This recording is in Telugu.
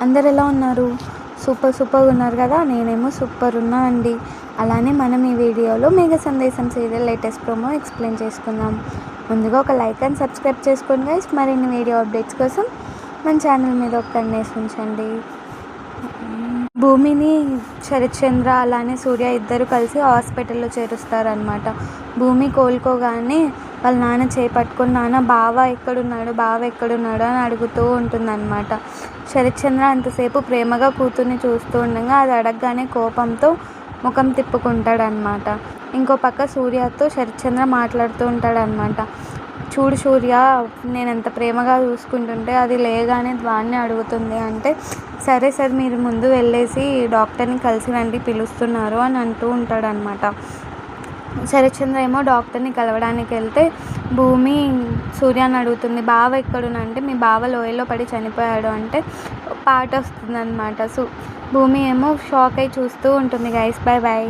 అందరు ఎలా ఉన్నారు? సూపర్గా ఉన్నారు కదా. నేనేమో సూపర్ ఉన్నా అండి. అలానే మనం ఈ వీడియోలో మేఘ సందేశం సీరియల్ లేటెస్ట్ ప్రోమో ఎక్స్ప్లెయిన్ చేసుకుందాం. ముందుగా ఒక లైక్ అండ్ సబ్స్క్రైబ్ చేసుకోండి గైస్. మరిన్ని వీడియో అప్డేట్స్ కోసం మన ఛానల్ మీద ఒక కన్నేసి ఉంచండి. భూమిని శరత్చంద్ర అలానే సూర్య ఇద్దరు కలిసి హాస్పిటల్లో చేరుస్తారనమాట. భూమి కోలుకోగానే వాళ్ళ నాన్న చేపట్టుకొని నాన్న బావ ఎక్కడున్నాడు అని అడుగుతూ ఉంటుందన్నమాట. శరత్చంద్ర అంతసేపు ప్రేమగా కూతుర్ని చూస్తూ ఉండగా అది అడగగానే కోపంతో ముఖం తిప్పుకుంటాడనమాట. ఇంకో పక్క సూర్యతో శరత్చంద్ర మాట్లాడుతూ ఉంటాడనమాట. చూడు సూర్య, నేను ఎంత ప్రేమగా చూసుకుంటుంటే అది లేగానే వాడిని అడుగుతుంది అంటే, సరే మీరు ముందు వెళ్ళేసి డాక్టర్ని కలిసి రండి పిలుస్తున్నారు అని అంటూ ఉంటాడనమాట. శరత్చంద్ర ఏమో డాక్టర్ని కలవడానికి వెళ్తే భూమి సూర్యాన్ని అడుగుతుంది, బావ ఎక్కడున్నా అంటే మీ బావ లోయలో పడి చనిపోయాడు అంటే పాట వస్తుందన్నమాట. భూమి ఏమో షాక్ అయి చూస్తూ ఉంటుంది. Guys, bye.